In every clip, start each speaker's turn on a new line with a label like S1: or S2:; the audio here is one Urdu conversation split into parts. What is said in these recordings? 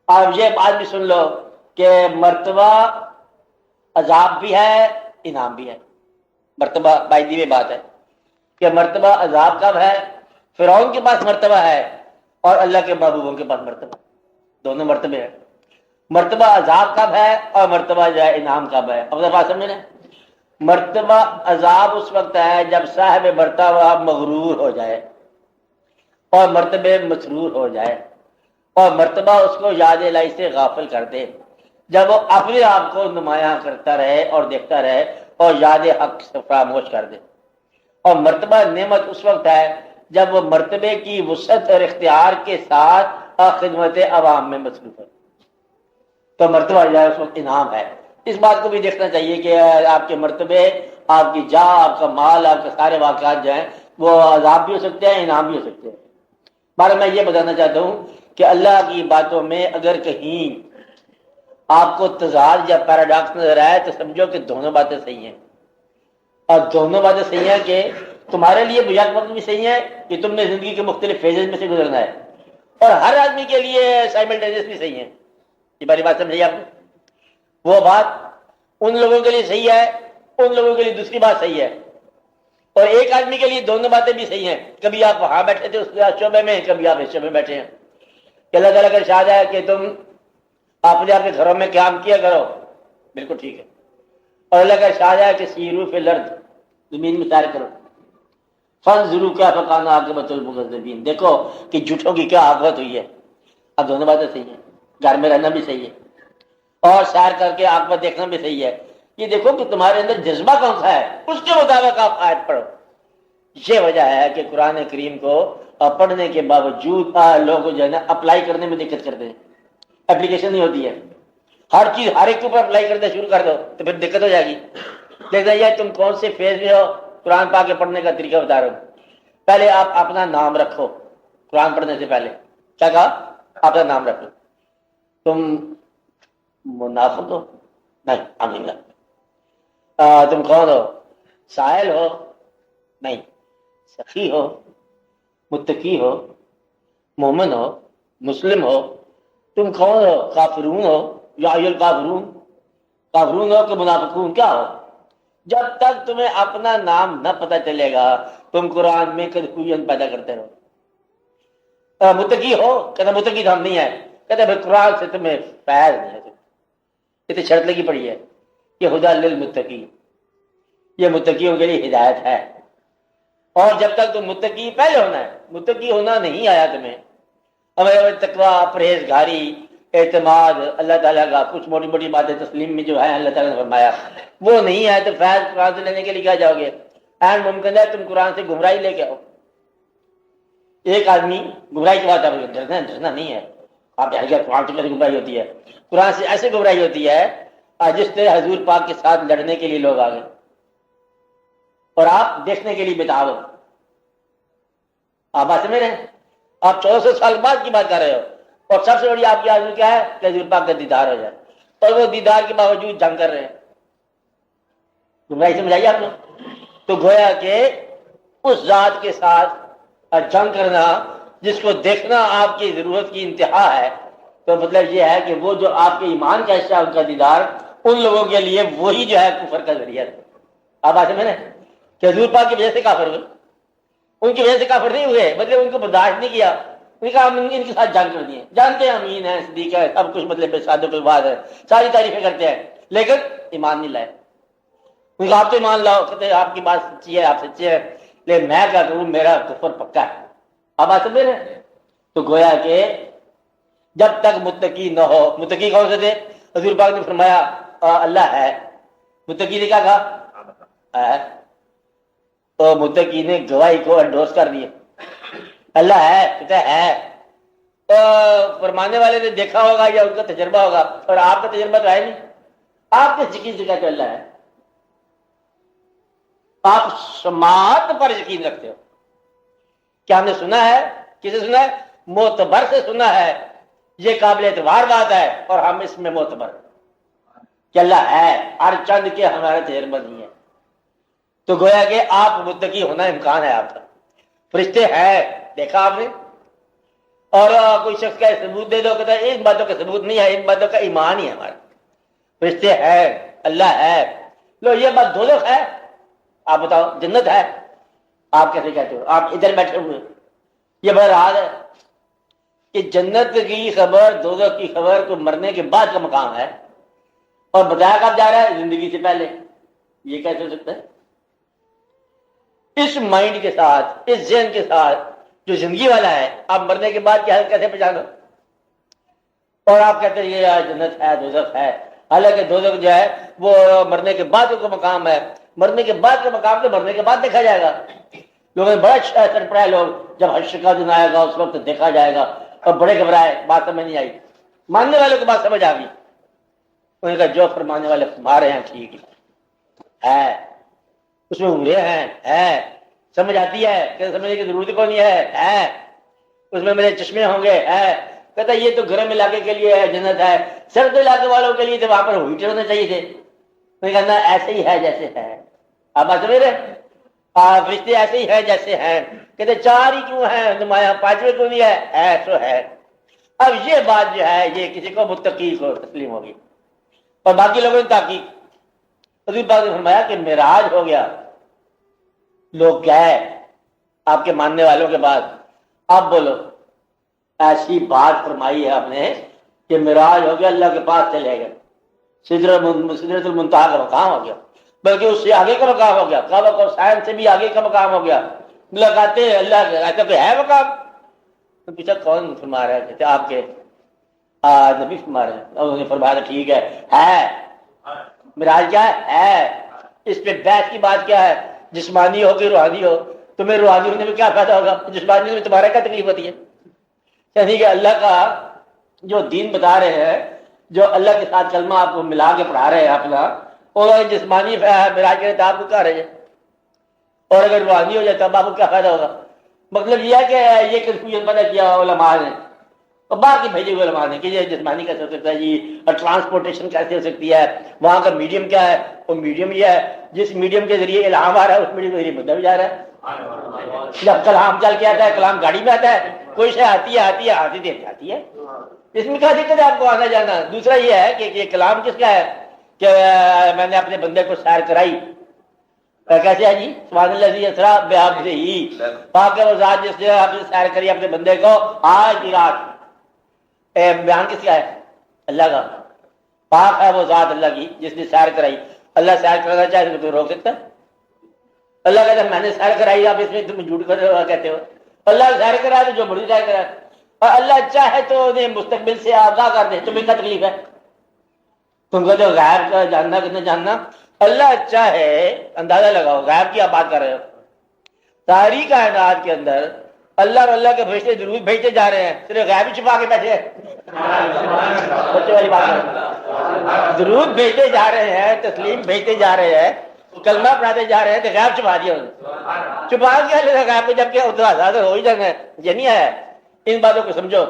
S1: اب یہ بات بھی سن لو کہ مرتبہ عذاب بھی ہے، انعام بھی ہے۔ مرتبہ باعثی میں بات ہے کہ مرتبہ عذاب کب ہے؟ فرعون کے پاس مرتبہ ہے اور اللہ کے محبوبوں کے پاس مرتبہ، دونوں مرتبے ہیں۔ مرتبہ عذاب کب ہے اور مرتبہ جو ہے انعام کب ہے؟ اب بات سمجھ لیں۔ مرتبہ عذاب اس وقت ہے جب صاحب مرتبہ مغرور ہو جائے اور مرتبے مسرور ہو جائے اور مرتبہ اس کو یاد الہی سے غافل کر دے، جب وہ اپنے آپ کو نمایاں کرتا رہے اور دیکھتا رہے اور یاد حق سے فراموش کر دے۔ اور مرتبہ نعمت اس وقت ہے جب وہ مرتبے کی وسعت اور اختیار کے ساتھ خدمت عوام میں مصروف ہے، تو مرتبہ جو ہے اس وقت انعام ہے۔ اس بات کو بھی دیکھنا چاہیے کہ آپ کے مرتبے، آپ کی جا، آپ کا مال، آپ کے سارے واقعات جو ہیں وہ عذاب بھی ہو سکتے ہیں، انعام بھی ہو سکتے ہیں۔ بارہ میں یہ بتانا چاہتا ہوں کہ اللہ کی باتوں میں اگر کہیں آپ کو تضاد یا پیراڈاکس نظر آئے تو سمجھو کہ دونوں باتیں صحیح ہیں، اور دونوں باتیں صحیح ہیں کہ تمہارے لیے بجاک وقت بھی صحیح ہے کہ تم نے زندگی کے مختلف فیزز میں سے گزرنا ہے، اور ہر آدمی کے لیے سائملٹینیس بھی صحیح ہے۔ یہ باری بات سمجھیے آپ نے؟ وہ بات ان لوگوں کے لیے صحیح ہے، ان لوگوں کے لیے دوسری بات صحیح ہے، اور ایک آدمی کے لیے دونوں باتیں بھی صحیح ہیں۔ کبھی آپ وہاں بیٹھے تھے اس شعبے میں، کبھی آپ اس شعبے میں بیٹھے ہیں کہ اللہ تعالیٰ کا ارشاد ہے کہ تم اپنے آپ کے گھروں میں قیام کیا کرو، بالکل ٹھیک ہے، اور اللہ کا ارشاد ہے کہ سیروا فی الارض، زمین میں سیر کرو، فانظروا کیف کان عاقبۃ المکذبین، دیکھو کہ جھوٹوں کی کیا عاقبت ہوئی ہے۔ اب دونوں باتیں صحیح ہیں، گھر میں رہنا بھی صحیح ہے اور سیر کر کے عاقبت دیکھنا بھی صحیح ہے۔ یہ دیکھو کہ تمہارے اندر جذبہ کون سا ہے، اس کے مطابق آپ آیت پڑھو۔ یہ وجہ ہے کہ قرآن کریم کو پڑھنے کے باوجود لوگ جو ہے نا اپلائی کرنے میں دقت کرتے ہیں، اپلیکیشن نہیں ہوتی ہے۔ ہر چیز ہر ایک کے اوپر اپلائی کرنا شروع کر دو تو پھر دقت ہو جائے گی۔ دیکھنا یہ تم کون سے فیز میں ہو، قرآن پاک کے پڑھنے کا طریقہ بتا رہا ہوں۔ پہلے آپ اپنا نام رکھو، قرآن پڑھنے سے پہلے کیا کہا؟ اپنا نام رکھو۔ تم منافق ہو؟ نہیں، امین۔ تم کون ہو؟ سائل ہو؟ نہیں، سخی ہو، متقی ہو، مومن ہو، مسلم ہو؟ تم کون ہو؟ کافرون ہو یا الکافرون؟ کافرون ہو کہ منافقون؟ کیا ہو؟ جب تک تمہیں اپنا نام نہ پتہ چلے گا تم قرآن میں کنفیوژن پیدا کرتے رہو۔ متقی ہو؟ کہتے متقی تو ہم نہیں ہیں، کہتے بھائی قرآن سے تمہیں فیض نہیں ہے، یہ تو شرط لگی پڑی ہے کہ ہدی للمتقین، یہ متقیوں کے لیے ہدایت ہے۔ اور جب تک تم متقی، پہلے ہونا ہے، متقی ہونا نہیں آیا تمہیں، ہمیں تقویٰ، پرہیزگاری، اعتماد اللہ تعالیٰ کا، کچھ موٹی موٹی باتیں تسلیم میں جو ہے اللہ تعالیٰ نے فرمایا وہ نہیں ہے، تو فیض قرآن سے لینے کے لیے کیا جاؤ گے؟ این ممکن ہے تم قرآن سے گمراہی لے کے آؤ۔ ایک آدمی گمراہی کی بات آپ ڈرنا نہیں ہے، آپ کہہ گیا قرآن سے کیسے گمراہی ہوتی ہے؟ قرآن سے ایسے گمراہی ہوتی ہے جس سے حضور پاک کے ساتھ لڑنے کے لیے لوگ آ گئے اور آپ دیکھنے کے لیے بتاؤ۔ آپ بات سمجھ رہے ہیں؟ آپ 1400 سال بعد کی بات کر رہے ہو، اور سب سے بڑی آپ کی آرزو کیا ہے کہ حضور پاک کا دیدار ہو جائے، اور وہ دیدار کے باوجود جنگ کر رہے ہیں۔ گمراہی سمجھائیے آپ نے؟ تو گویا کہ اس ذات کے ساتھ جنگ کرنا جس کو دیکھنا آپ کی ضرورت کی انتہا ہے، تو مطلب یہ ہے کہ وہ جو آپ کے ایمان کا حصہ ہے ان کا دیدار، ان لوگوں کے لیے وہی جو ہے کفر کا ذریعہ ہے۔ آپ بات سمجھ رہے ہیں کہ حضور پاک کی وجہ سے کافر ہوئے، ان کی وجہ سے کافر نہیں ہوئے، مطلب ان کو برداشت نہیں کیا، ان کا ہم ان کے ساتھ جنگ کر دیے، جانتے ہیں امین ہے، صدیق ہے، سب کچھ مطلب صادق الوعد ہے، ساری تعریفیں کرتے ہیں، لیکن ایمان نہیں لائے۔ ان کا آپ تو ایمان لاؤ، کہتے ہیں آپ کی بات سچی ہے، آپ سچے ہیں، لیکن میں کیا کروں، میرا کفر پکا ہے۔ اب بات سمجھ رہے ہیں؟ تو گویا کہ جب تک متقی نہ ہو، متقی کون سے تھے؟ حضور پاک نے فرمایا اللہ ہے، متقی نے کیا کہا؟ ہے، تو متقی نے گواہی کو انڈورس کر دیا، اللہ ہے، کہتا ہے۔ تو فرمانے والے نے دیکھا ہوگا یا ان کا تجربہ ہوگا، اور آپ کا تجربہ تو ہے نہیں، آپ کس یقین سے کہتے اللہ ہے؟ آپ سماعت پر یقین رکھتے ہو، کیا ہم نے سنا ہے؟ کسے سنا ہے؟ معتبر سے سنا ہے، یہ قابل اعتبار بات ہے، اور ہم اس میں معتبر کہ اللہ ہے، ہر چند کے ہمارا تجربہ نہیں ہے۔ تو گویا کہ آپ متقی ہونا امکان ہے آپ کا۔ فرشتے ہیں، دیکھا آپ نے، اور کوئی شخص کا ثبوت دے دو، کہتا ہے ان باتوں کا ثبوت نہیں ہے، ان باتوں کا ایمان ہی ہے ہمارا، فرشتے ہے، اللہ ہے. لو یہ بات دوزخ ہے، آپ بتاؤ جنت ہے، آپ کیسے کہتے ہو؟ آپ ادھر بیٹھے ہوئے. یہ بہرحال ہے کہ جنت کی خبر دوزخ کی خبر کو مرنے کے بعد کا مقام ہے، اور بتایا کب جا رہا ہے؟ زندگی سے پہلے. یہ کیسے ہو سکتا ہے؟ اس مائنڈ کے ساتھ، اس ذہن کے ساتھ جو زندگی والا ہے، آپ مرنے کے بعد کیا کیسے پہچانو؟ اور آپ کہتے ہیں یہ جنت ہے دوزخ ہے، حالانکہ دوزخ جو ہے وہ مرنے کے بعد کا مقام ہے. مرنے کے بعد کا مقام تو مرنے کے بعد دیکھا جائے گا. لوگوں نے بڑا چڑھ پڑا ہے، لوگ جب حشر کا دن آئے گا اس وقت دیکھا جائے گا، اور بڑے گھبرائے، بات سمجھ نہیں آئی. ماننے والوں کو بات سمجھ آ گئی. انہوں نے کہا جو فرمانے والے فرما رہے ہیں ٹھیک ہے، اس میں عمریں ہیں، ہے، سمجھ آتی ہے کہ سمجھنے کی ضرورت کو نہیں ہے، اس میں میرے چشمے ہوں گے، ہے. کہتا ہے یہ تو گرم علاقے کے لیے ہے، جنت ہے، سرد علاقے والوں کے لیے تو وہاں پر ہیٹر ہونے چاہیے تھے. میں کہنا ایسے ہی ہے جیسے ہے. آپ بات سمجھ رہے؟ فرشتے ایسے ہی ہے جیسے ہیں. کہتے چار ہی کیوں ہیں نمایاں، پانچویں کیوں نہیں ہے تو ہے. اب یہ بات جو ہے یہ کسی کو متقی کو تسلیم ہوگی، اور باقی لوگوں نے تحقیق حضور پاک نے فرمایا کہ معراج ہو گیا. لوگ گئے آپ کے ماننے والوں کے بعد، اب بولو ایسی بات فرمائی ہے آپ نے کہ معراج ہو گیا، اللہ کے پاس چلے گئے، سدرۃ المنتہا کا مقام ہو گیا، بلکہ اس سے آگے کا مقام ہو گیا، قاب قوسین سے بھی آگے کا مقام ہو گیا. ملاقاتیں اللہ کے، ایسا کوئی ہے مقام؟ تو پوچھا کون فرما رہا ہے؟ کہتے آپ کے نبی فرما رہے ہیں. انہوں نے فرمایا ٹھیک ہے. معراج کیا ہے؟ اس پہ بحث کی بات کیا ہے؟ جسمانی ہو کہ روحانی ہو؟ تمہیں روحانی ہونے میں کیا فائدہ ہوگا؟ جسمانی میں تمہارا کیا تکلیف ہوتی ہے؟ یعنی کہ اللہ کا جو دین بتا رہے ہیں، جو اللہ کے ساتھ کلمہ آپ کو ملا کے پڑھا رہے ہیں اپنا، اور جسمانی معراج کرے تو آپ کو کیا رہے، اور اگر روحانی ہو جائے تب آپ کو کیا فائدہ ہوگا؟ مطلب یہ ہے کہ یہ کنفیوژن پیدا کیا علماء نے، اور باقی بھیجے ہوئے علماء نے کہ یہ جسمانی کیسے ہو سکتا ہے جی، اور ٹرانسپورٹیشن کیسے ہو سکتی ہے، وہاں کا میڈیم کیا ہے؟ وہ میڈیم یہ ہے جس میڈیم کے ذریعے الہام آ رہا ہے، اس میڈیم کے ذریعے بندہ بھی جا رہا ہے. جب کلام چل کے آتا ہے، کلام گاڑی میں آتا ہے، کوئی شے آتی ہے دیر جاتی ہے، اس میں کیا دقت ہے آپ کو آنا جانا؟ دوسرا یہ ہے کہ یہ کلام کس کا ہے کہ میں نے اپنے بندے کو سیر کرائی. کیسے ہے جی؟ سبحان اللہ اسرا بعبدہ، پاک ہے وہ ذات جس نے آپ نے سیر کری اپنے بندے کو آج کی رات. بیان کس کا ہے؟ اللہ کا. پاک ہے وہ ذات اللہ کی جس نے سیر کرائی. اللہ سیر کرانا چاہے تو روک سکتا ہے؟ اللہ کہتا ہے میں نے سیر کرائی، آپ اس میں تم جھوٹ کہتے ہو. اللہ سیر کرائے تو جو بڑی سیر کرائے، اور اللہ چاہے تو انہیں مستقبل سے آگاہ کر دے، تمہیں کیا تکلیف ہے؟ تم کو جو غیب کا جاننا کتنا جاننا، اللہ چاہے اندازہ لگاؤ، غیب کی آپ بات کر رہے ہو. ساری کائنات کے اندر اللہ اور اللہ کے فرشتے درود بھیجتے جا رہے ہیں، صرف غیب ہی چھپا کے بیٹھے ہیں. بچے والی بات ہے، درود بھیجتے جا رہے ہیں، تسلیم بھیجتے جا رہے ہیں، کلمہ پڑھاتے جا رہے ہیں، تو غیب چھپا دیا انہوں. چھپا کیا لے رہا غیب کو، جب کہ حاضر ہو ہی جانا ہے. یہ نہیں ہے، ان باتوں کو سمجھو.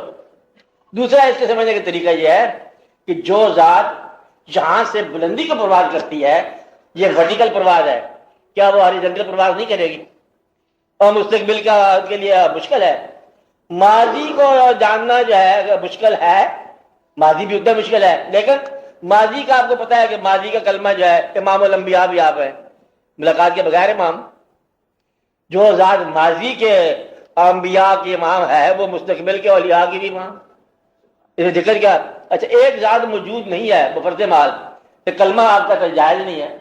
S1: دوسرا اس کے سمجھنے کا طریقہ یہ ہے کہ جو ذات جہاں سے بلندی کو پرواز کرتی ہے، یہ ورٹیکل پرواز ہے، کیا وہ ہاریزونٹل پرواز نہیں کرے گی؟ اور مستقبل کا کے لیے مشکل ہے. ماضی کو جاننا جو ہے مشکل ہے، ماضی بھی اتنا مشکل ہے، لیکن ماضی کا آپ کو پتا ہے کہ ماضی کا کلمہ جو ہے امام الانبیاء بھی آپ ہیں، ملاقات کے بغیر امام. جو ذات ماضی کے انبیاء کی امام ہے وہ مستقبل کے اولیاء کی بھی امام. اسے ذکر کیا؟ اچھا ایک ذات موجود نہیں ہے بفرض مال، کہ کلمہ آپ کا جائز نہیں ہے.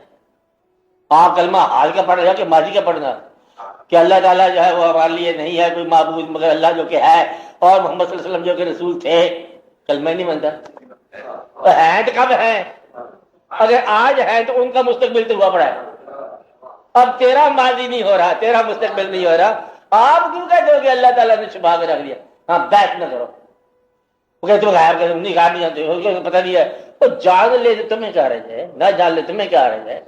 S1: آپ کلمہ حال کا پڑھ رہے ہو کہ ماضی کا پڑھنا، کہ اللہ تعالیٰ جو ہے وہ ہمارے لیے نہیں ہے کوئی معبود مگر اللہ جو کہ ہے، اور محمد صلی اللہ علیہ وسلم جو کہ رسول تھے. کلمہ نہیں بنتا. ہیں تو کب ہیں؟ اگر آج ہیں تو ان کا مستقبل تو ہوا پڑا ہے. اب تیرا ماضی نہیں ہو رہا، تیرا مستقبل نہیں ہو رہا، آپ کیوں کہتے ہو کہ اللہ تعالیٰ نے چھپا کے رکھ دیا؟ ہاں بحث نہ کرو. وہ کہتے غائب کر نہیں، غائب نہیں جانتے ہو، پتہ نہیں ہے. وہ جان لے تو تمہیں کیا رہے ہے، نہ جان لے تمہیں کیا رہے ہے.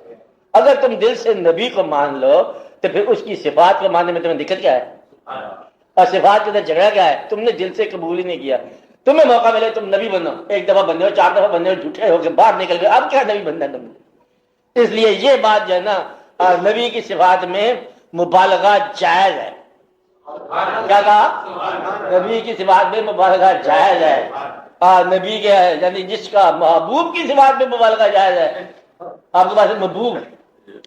S1: اگر تم دل سے نبی کو مان لو تو پھر اس کی صفات کو ماننے میں تمہیں دقت کیا ہے؟ اور صفات کے اندر جھگڑا کیا ہے؟ تم نے دل سے قبول ہی نہیں کیا. تمہیں موقع ملے تم نبی بنو، ایک دفعہ بندے ہو، چار دفعہ بندے ہو، جھوٹے ہو کے باہر نکل گئے، اب کیا نبی بننا ہے تم نے؟ اس لیے یہ بات جو ہے نا، نبی کی صفات میں مبالغہ جائز ہے. کیا کہا؟ نبی کی صفات میں مبالغہ جائز ہے. نبی کے یعنی جس کا محبوب کی صفات میں مبالغہ جائز ہے. آپ کے پاس محبوب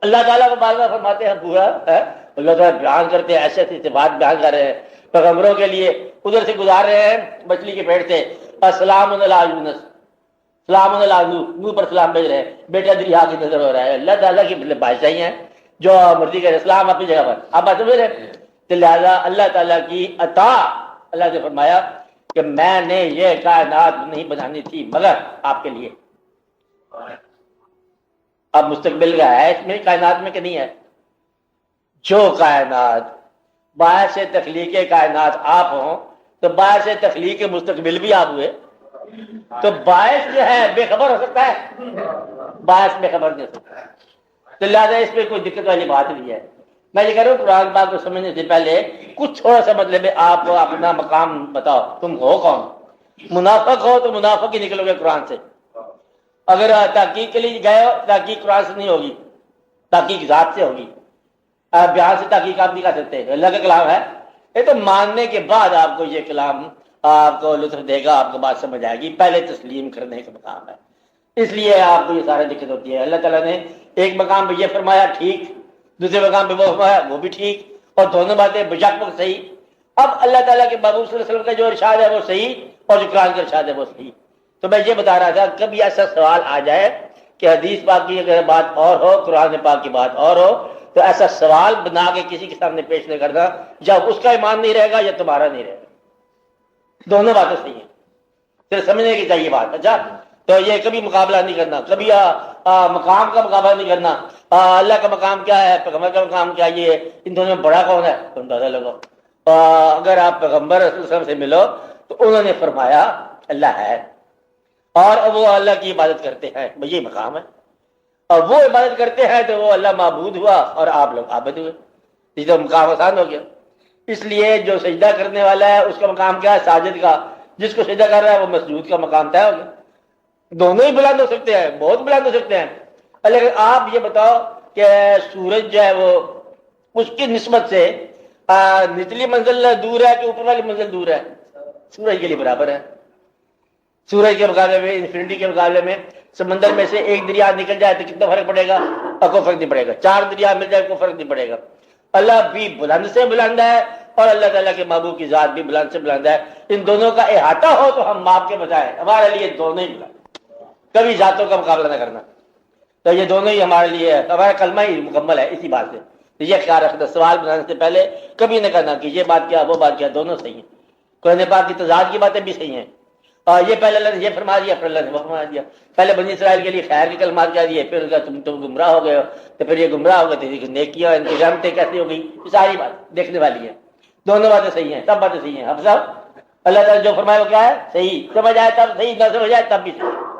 S1: اللہ تعالیٰ مبالغہ فرماتے ہیں پورا ہے. اللہ تعالیٰ بیان کرتے ہیں ایسے ایسی صفات بیان کر رہے ہیں پیغمبروں کے لیے. ادھر سے گزار رہے ہیں مچھلی کے پیٹ سے السلام علی یونس سلام علی نوح پر سلام بھیج رہے ہیں. بیٹا دریا کی نظر ہو رہا ہے. اللہ تعالیٰ کی بادشاہی ہیں جو مرضی کرے. اسلام اپنی جگہ پر آپ بات سمجھ رہے ہیں. تو لہٰذا اللہ تعالیٰ کی عطا اللہ نے فرمایا کہ میں نے یہ کائنات نہیں بنانی تھی مگر آپ کے لیے. اب مستقبل کا ہے اس میں کائنات میں کہ نہیں ہے؟ جو کائنات باعث تخلیق کائنات آپ ہوں تو باعث تخلیق مستقبل بھی آپ ہوئے. تو باعث جو ہے بے خبر ہو سکتا ہے؟ باعث بے خبر نہیں ہو سکتا. تو لہٰذا اس پہ کوئی دقت والی بات نہیں ہے. میں یہ کہہ رہا ہوں قرآن پاک کو سمجھنے سے پہلے کچھ تھوڑا سا مطلب ہے آپ اپنا مقام بتاؤ. تم ہو کون؟ منافق ہو تو منافق ہی نکلو گے قرآن سے. اگر تحقیق کے لیے گئے ہو تحقیق قرآن سے نہیں ہوگی, تحقیق ذات سے ہوگی. بیان سے تحقیق آپ نہیں کر سکتے. اللہ کا کلام ہے یہ تو ماننے کے بعد آپ کو یہ کلام آپ کو لطف دے گا, آپ کو بات سمجھ آئے گی. پہلے تسلیم کرنے کا مقام ہے, اس لیے آپ کو یہ سارے دقت ہوتی ہے. اللہ تعالیٰ نے ایک مقام پہ یہ فرمایا ٹھیک, دوسرے مقام پہ وہ فرمایا وہ بھی ٹھیک, اور دونوں باتیں بجک وقت صحیح. اب اللہ تعالیٰ کے محبوب صلی اللہ علیہ وسلم کا جو ارشاد ہے وہ صحیح اور جو قرآن کا ارشاد ہے وہ صحیح. تو میں یہ بتا رہا تھا کبھی ایسا سوال آ جائے کہ حدیث پاک کی اگر بات اور ہو قرآن پاک کی بات اور ہو تو ایسا سوال بنا کے کسی کے سامنے پیش نہیں کرنا جب اس کا ایمان نہیں رہے گا یا تمہارا نہیں رہے گا. دونوں باتیں صحیح ہیں, پھر سمجھنے کی چاہیے بات. اچھا تو یہ کبھی مقابلہ نہیں کرنا, کبھی مقام کا مقابلہ نہیں کرنا. اللہ کا مقام کیا ہے, پیغمبر کا مقام کیا, یہ ان دونوں میں بڑا کون ہے تم اندازہ لگو. اگر آپ پیغمبر صلی اللہ علیہ وسلم سے ملو تو انہوں نے فرمایا اللہ ہے اور وہ اللہ کی عبادت کرتے ہیں, یہ مقام ہے. اور وہ عبادت کرتے ہیں تو وہ اللہ معبود ہوا اور آپ لوگ عابد ہوئے. یہ تو مقام آسان ہو گیا. اس لیے جو سجدہ کرنے والا ہے اس کا مقام کیا ہے, ساجد کا. جس کو سجدہ کر رہا ہے وہ مسجود کا مقام طے ہو گیا. دونوں ہی بلند ہو سکتے ہیں, بہت بلند ہو سکتے ہیں. لیکن آپ یہ بتاؤ کہ سورج جو ہے وہ اس کی نسبت سے نچلی منزل دور ہے کہ اوپر والی منزل دور ہے؟ سورج کے لیے برابر ہے. سورج کے مقابلے میں انفینٹی کے مقابلے میں سمندر میں سے ایک دریا نکل جائے تو کتنا فرق پڑے گا؟ کوئی فرق نہیں پڑے گا. 4 دریا مل جائے کوئی فرق نہیں پڑے گا. اللہ بھی بلند سے بلند ہے اور اللہ تعالیٰ کے محبوب کی ذات بھی بلند سے بلند ہے. ان دونوں کا احاطہ ہو تو ہم ماپ کے بجائے ہمارے لیے دونوں ہی بلند. کبھی ذاتوں کا مقابلہ نہ کرنا. تو یہ دونوں ہی ہمارے لیے ہے, ہمارا کلمہ ہی مکمل ہے اسی بات سے. یہ خیال رکھنا سوال بنانے سے پہلے کبھی نہ کرنا کہ یہ بات کیا وہ بات کیا, دونوں صحیح ہیں. قرآن پاک کی تضاد کی باتیں بھی صحیح ہیں. اور یہ پہلے اللہ نے یہ فرما دیا, پھر اللہ نے وہ فرما دیا. پہلے بنی اسرائیل کے لیے خیر کے کلمات کہہ دیے, پھر تم گمراہ ہو گئے ہو, تو پھر یہ گمراہ ہو گئے تو نیکیاں ان کی رحمتیں کیسی ہو گئی. یہ ساری بات دیکھنے والی ہے. دونوں باتیں صحیح ہیں, سب باتیں صحیح ہیں. اب صاحب اللہ تعالیٰ جو فرمائے وہ کیا ہے, صحیح. سمجھ آئے تب صحیح, نہ سمجھ آئے تب بھی صحیح.